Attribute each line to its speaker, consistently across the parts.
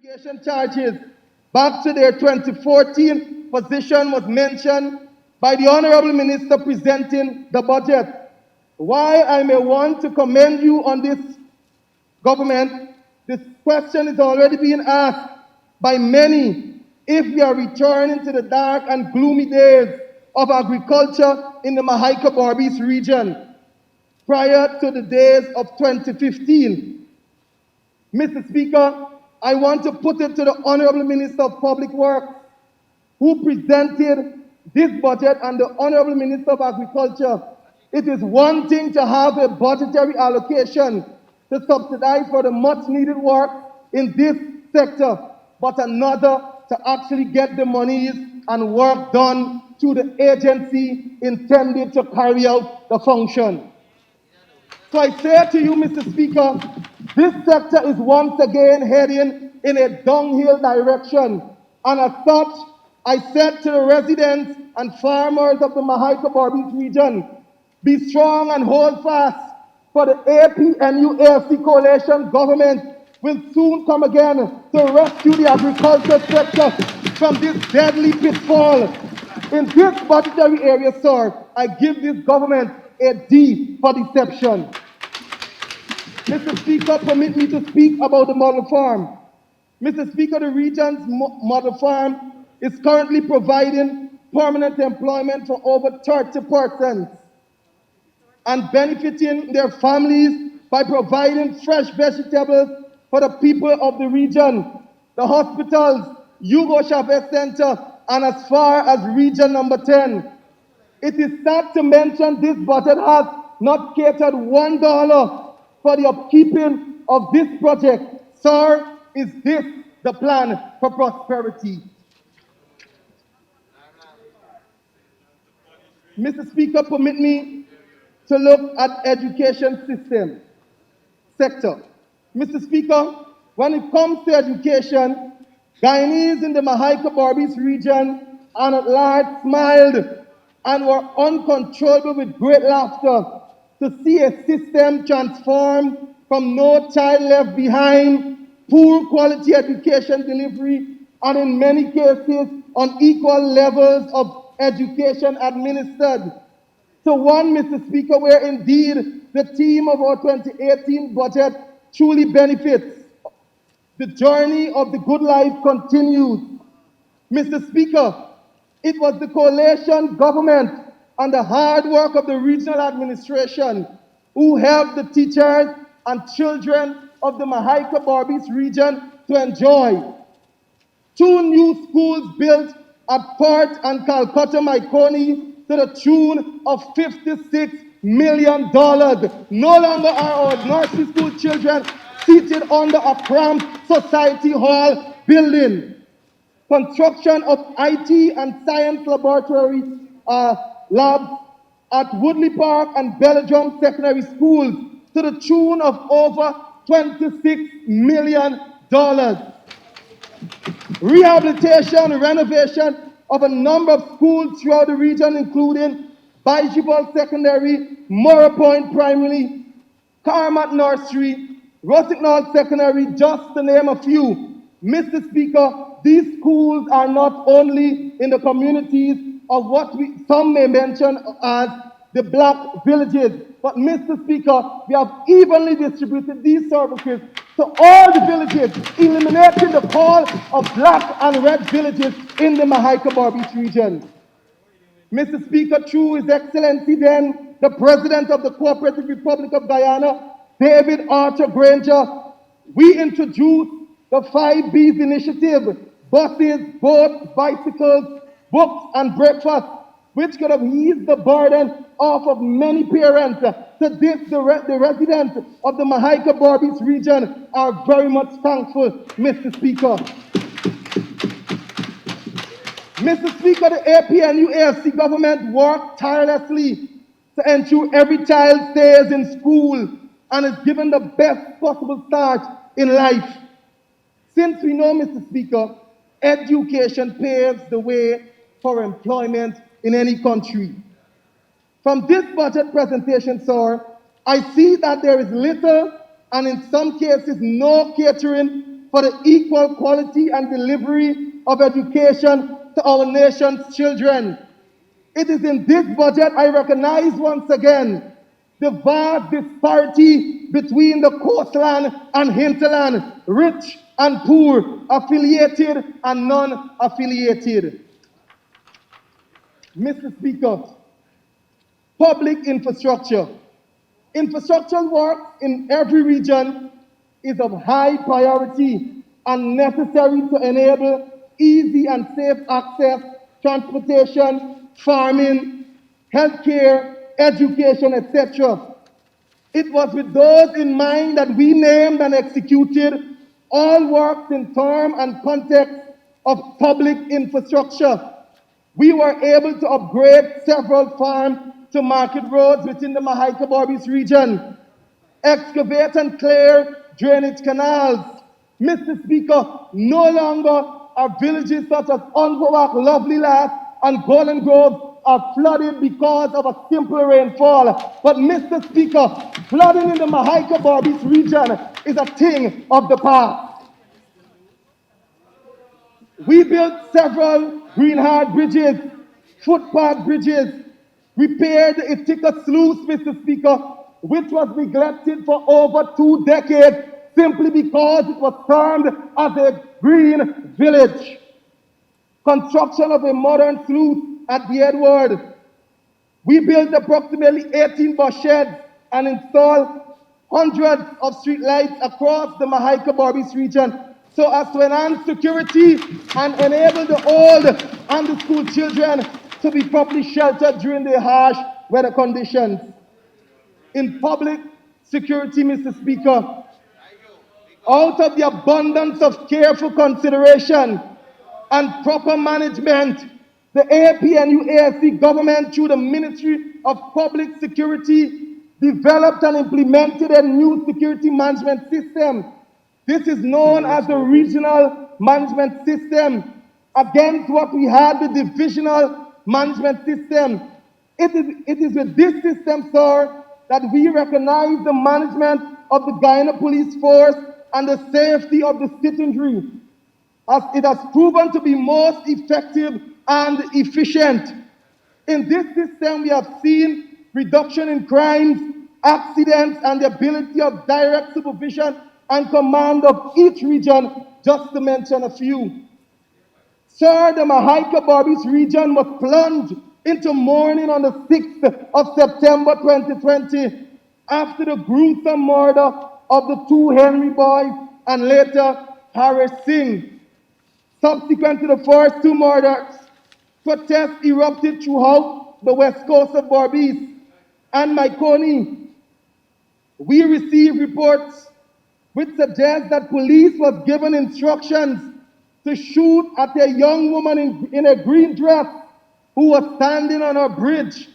Speaker 1: Investigation charges back to their 2014 position was mentioned by the Honorable Minister presenting the budget. While I may want to commend you on this government, this question is already being asked by many if we are returning to the dark and gloomy days of agriculture in the Mahaica-Borbis region prior to the days of 2015. Mr. Speaker, I want to put it to the Honorable Minister of Public Works, who presented this budget, and the Honorable Minister of Agriculture. It is one thing to have a budgetary allocation to subsidize for the much needed work in this sector, but another to actually get the monies and work done to the agency intended to carry out the function. So I say to you, Mr. Speaker, this sector is once again heading in a downhill direction. And as such, I said to the residents and farmers of the Mahaica-Borbis region, be strong and hold fast, for the APNU+AFC coalition government will soon come again to rescue the agriculture sector from this deadly pitfall. In this budgetary area, sir, I give this government a D for deception. Mr. Speaker, permit me to speak about the model farm. Mr. Speaker, the region's model farm is currently providing permanent employment for over 30 persons and benefiting their families by providing fresh vegetables for the people of the region, the hospitals, Yugo Chavez Center, and as far as region number 10. It is sad to mention this budget has not catered $1 for the upkeeping of this project. Sir, is this the plan for prosperity? Mr. Speaker, permit me to look at education system sector. Mr. Speaker, when it comes to education, Guyanese in the Mahaica-Borbis region and at large smiled and were uncontrollable with great laughter to see a system transformed from no child left behind, poor quality education delivery, and in many cases, unequal levels of education administered. So one, Mr. Speaker, where indeed the theme of our 2018 budget truly benefits. The journey of the good life continues. Mr. Speaker, it was the coalition government and the hard work of the regional administration who helped the teachers and children of the Mahaica-Borbis region to enjoy 2 new schools built at Port and Calcutta, Maikoni, to the tune of $56 million. No longer are our nursery school children seated under a cramped society hall building. Construction of IT and science laboratory labs at Woodley Park and Belgium secondary schools to the tune of over $26 million. Rehabilitation and renovation of a number of schools throughout the region, including Baijibol Secondary, Mora Point Primary, Carmat Nursery, Rossignol Secondary, just to name a few. Mr. Speaker, these schools are not only in the communities of what some may mention as the black villages, but Mr. Speaker, we have evenly distributed these services to all the villages, eliminating the call of black and red villages in the Mahaica-Borbis region. Mr. Speaker, through His Excellency then, the President of the Cooperative Republic of Guyana, David Arthur Granger, we introduced the 5 B's initiative: buses, boats, bicycles, books, and breakfast, which could have eased the burden off of many parents. To this, the residents of the Mahaica-Borbis region are very much thankful, Mr. Speaker. Mr. Speaker, the APNU+AFC government worked tirelessly to ensure every child stays in school and is given the best possible start in life. Since we know, Mr. Speaker, education paves the way for employment in any country. From this budget presentation, sir, I see that there is little and in some cases no catering for the equal quality and delivery of education to our nation's children. It is in this budget I recognize once again the vast disparity between the coastland and hinterland, rich and poor, affiliated and non-affiliated. Mr. Speaker, public infrastructure. Infrastructural work in every region is of high priority and necessary to enable easy and safe access, transportation, farming, healthcare, education, etc. It was with those in mind that we named and executed all works in term and context of public infrastructure. We were able to upgrade several farm to market roads within the Mahaica-Borbis region, excavate and clear drainage canals. Mr. Speaker, no longer are villages such as Unwawak, Lovely Lass, and Golden Grove are flooded because of a simple rainfall. But Mr. Speaker, flooding in the Mahaica-Borbis region is a thing of the past. We built several greenheart bridges, footpath bridges, repaired the Ithaca sluice, Mr. Speaker, which was neglected for over 2 decades simply because it was termed as a green village. Construction of a modern sluice at the Edward. We built approximately 18 bus sheds and installed hundreds of street lights across the Mahaica-Borbis region so as to enhance security and enable the old and the school children to be properly sheltered during the harsh weather conditions. In public security, Mr. Speaker, out of the abundance of careful consideration and proper management, the APNU+AFC government, through the Ministry of Public Security, developed and implemented a new security management system. This is known as the Regional Management System, against what we had, the Divisional Management System. It is with this system, sir, that we recognize the management of the Guyana Police Force and the safety of the citizenry, as it has proven to be most effective and efficient. In this system, we have seen reduction in crimes, accidents, and the ability of direct supervision and command of each region, just to mention a few. Sir, the Mahaica-Borbis region was plunged into mourning on the 6th of September 2020 after the gruesome murder of the 2 Henry boys and later Harris Singh. Subsequent to the first 2 murders, protests erupted throughout the west coast of Borbis and Maikoni. We received reports which suggest that police was given instructions to shoot at a young woman in a green dress who was standing on a bridge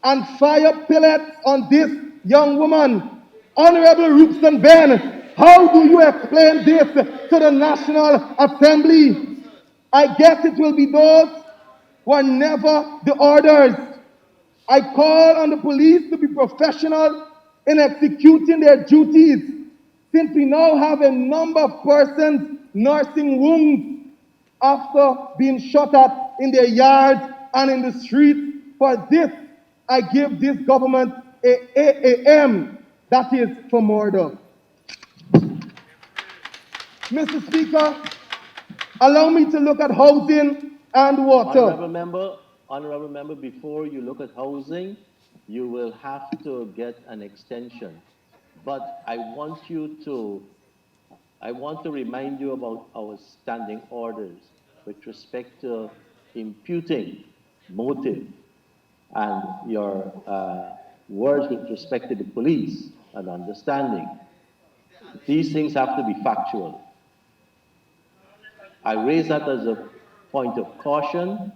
Speaker 1: and fire pellets on this young woman. Honorable Roopson Ben, how do you explain this to the National Assembly? I guess it will be those who are never the orders. I call on the police to be professional in executing their duties, since we now have a number of persons nursing wounds after being shot at in their yards and in the streets. For this, I give this government a M, that is for murder. Mr. Speaker, allow me to look at housing and water.
Speaker 2: Honorable member, before you look at housing, you will have to get an extension. But I want to remind you about our standing orders with respect to imputing motive and your words with respect to the police and understanding. These things have to be factual. I raise that as a point of caution.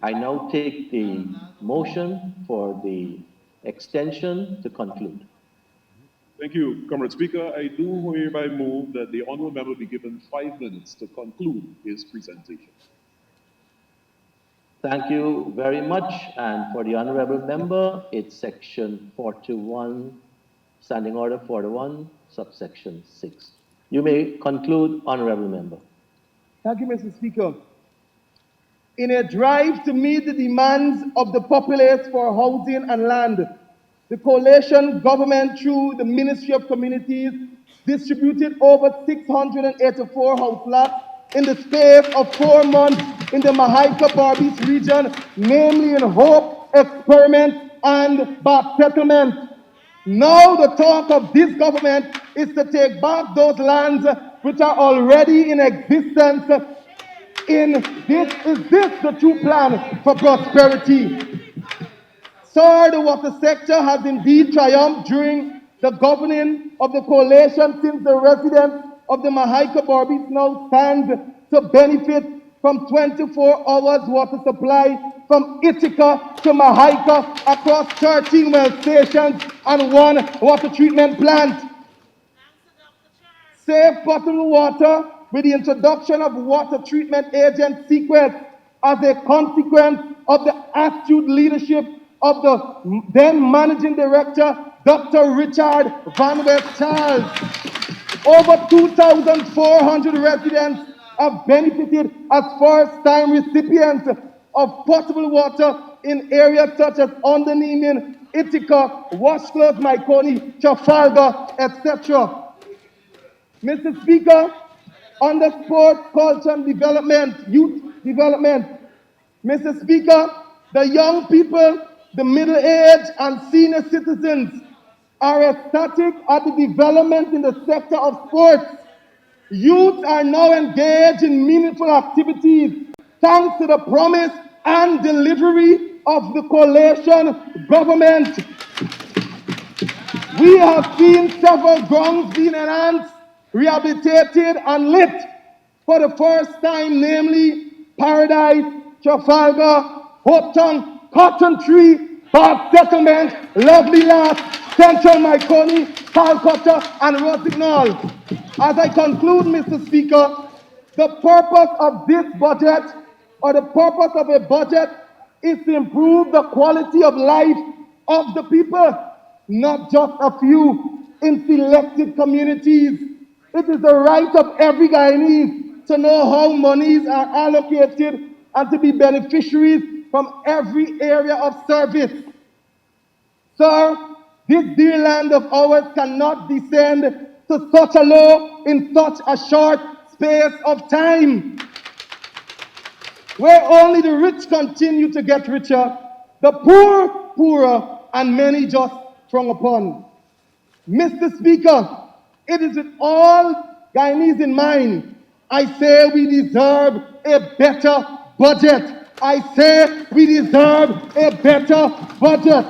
Speaker 2: I now take the motion for the extension to conclude.
Speaker 3: Thank you, Comrade Speaker. I do hereby move that the honourable member be given 5 minutes to conclude his presentation.
Speaker 2: Thank you very much. And for the honourable member, it's section 41, standing order 41, subsection 6. You may conclude, Honorable Member.
Speaker 1: Thank you, Mr. Speaker. In a drive to meet the demands of the populace for housing and land, the coalition government, through the Ministry of Communities, distributed over 684 house lots in the space of 4 months in the Mahaika-Barbies region, namely in Hope, Experiment, and Bath Settlement. Now the talk of this government is to take back those lands which are already in existence. Is this the true plan for prosperity? Sir, the water sector has indeed triumphed during the governing of the coalition, since the residents of the Mahaika Barbies now stand to benefit from 24 hours water supply from Ithaca to Mahaika across 13 well stations and 1 water treatment plant. Safe potable water with the introduction of water treatment agent sequence as a consequence of the astute leadership of the then managing director, Dr. Richard Van West Charles. Over 2,400 residents have benefited as first-time recipients of potable water in areas such as Underneaming, Ithaca, Washcliffe, Myconi, Trafalgar, etc. Mr. Speaker, under sports, culture, and development, youth development, Mr. Speaker, the young people, the middle-aged, and senior citizens are ecstatic at the development in the sector of sports. Youth are now engaged in meaningful activities thanks to the promise and delivery of the coalition government. We have seen several grounds being enhanced, rehabilitated, and lit for the first time, namely Paradise, Trafalgar, Hopetown, Cotton Tree, Bath Settlement, Lovely Lass, Central Myconi, Calcutta, and Rossignol. As I conclude, Mr. Speaker, the purpose of this budget, or the purpose of a budget, is to improve the quality of life of the people, not just a few in selected communities. It is the right of every Guyanese to know how monies are allocated and to be beneficiaries from every area of service. Sir, this dear land of ours cannot descend to such a low in such a short space of time. Where only the rich continue to get richer, the poor poorer, and many just sprung upon. Mr. Speaker, it is with all Guyanese in mind, I say we deserve a better budget. I say we deserve a better budget.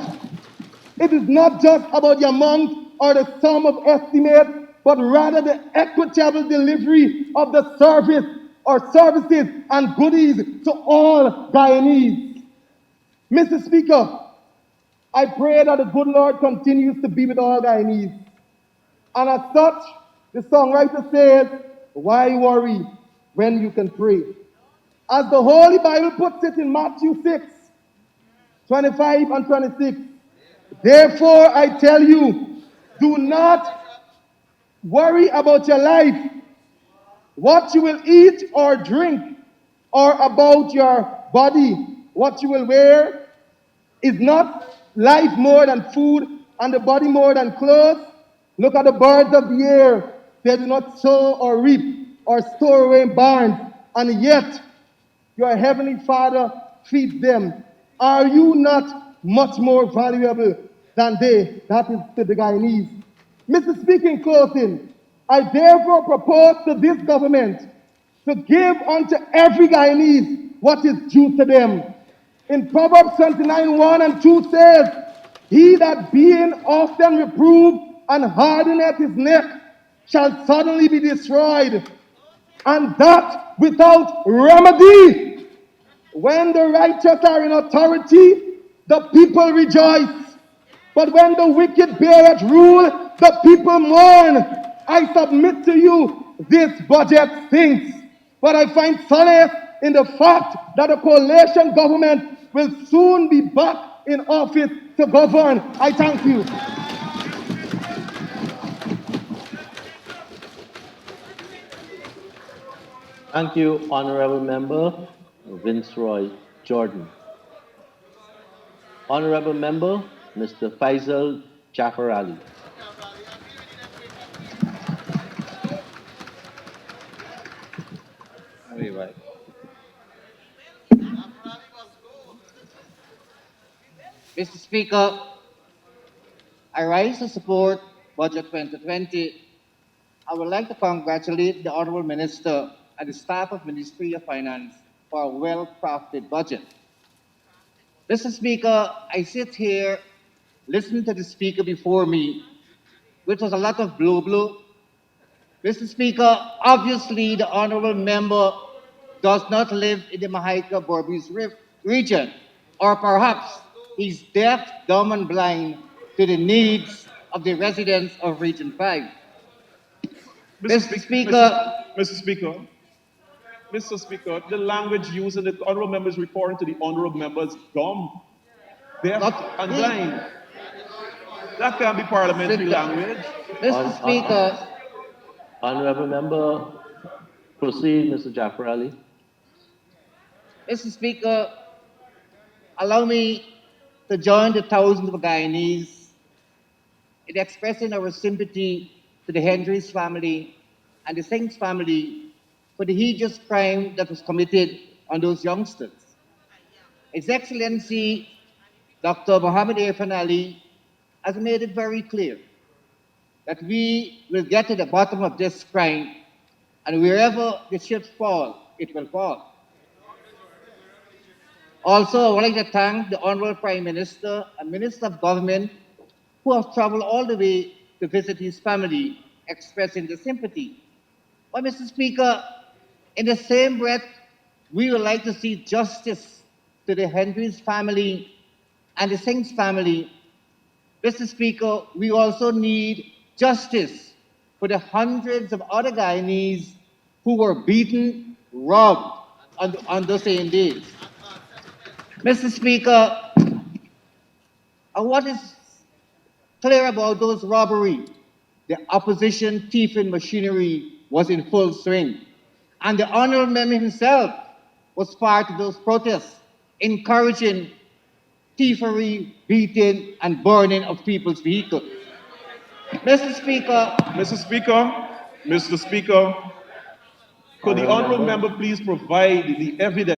Speaker 1: It is not just about the amount or the sum of estimate, but rather the equitable delivery of the service or services and goodies to all Guyanese. Mr. Speaker, I pray that the good Lord continues to be with all Guyanese. And as such, the songwriter says, why worry when you can pray? As the Holy Bible puts it in Matthew 6, 25 and 26, therefore I tell you, do not worry about your life, what you will eat or drink, or about your body, what you will wear. Is not life more than food, and the body more than clothes? Look at the birds of the air. They do not sow or reap or store away in barns, and yet your heavenly Father feeds them. Are you not much more valuable than they? That is to the Guyanese. Mr. Speaker, in closing, I therefore propose to this government to give unto every Guyanese what is due to them. In Proverbs 29:1 and 2 says, he that being often reproved and hardeneth his neck shall suddenly be destroyed, and that without remedy. When the righteous are in authority, the people rejoice. But when the wicked beareth rule, the people mourn. I submit to you, this budget stinks. But I find solace in the fact that the coalition government will soon be back in office to govern. I thank you.
Speaker 2: Thank you, Honorable Member Vinceroy Jordan. Honorable Member Mr. Faisal Jafar Ali.
Speaker 4: Mr. Speaker, I rise to support Budget 2020. I would like to congratulate the Honourable Minister and the staff of Ministry of Finance for a well-crafted budget. Mr. Speaker, I sit here listening to the speaker before me, which was a lot of blue. Mr. Speaker, obviously the Honourable Member does not live in the Mahaica Borbis region, or perhaps he's deaf, dumb, and blind to the needs of the residents of Region 5. Mr. Speaker,
Speaker 3: Mr. Speaker, Mr. Speaker, the language used in the honorable member is referring to the honorable members dumb, deaf, and blind. That can't be parliamentary language.
Speaker 4: Mr. Speaker,
Speaker 2: Honorable Member, proceed, Mr. Jafar Ali.
Speaker 4: Mr. Speaker, allow me to join the thousands of Guyanese in expressing our sympathy to the Hendricks family and the Sings family for the heinous crime that was committed on those youngsters. His Excellency Dr. Mohammed Irfan Ali has made it very clear that we will get to the bottom of this crime, and wherever the chips fall, it will fall. Also, I would like to thank the Honorable Prime Minister and Minister of Government who have traveled all the way to visit his family, expressing the sympathy. But, Mr. Speaker, in the same breath, we would like to see justice to the Hendricks family and the Sings family. Mr. Speaker, we also need justice for the hundreds of other Guyanese who were beaten, robbed on those same days. Mr. Speaker, what is clear about those robberies? The opposition thieving machinery was in full swing. And the Honourable Member himself was part of those protests, encouraging thievery, beating, and burning of people's vehicles. Mr. Speaker,
Speaker 3: Mr. Speaker, could the honorable member please provide the evidence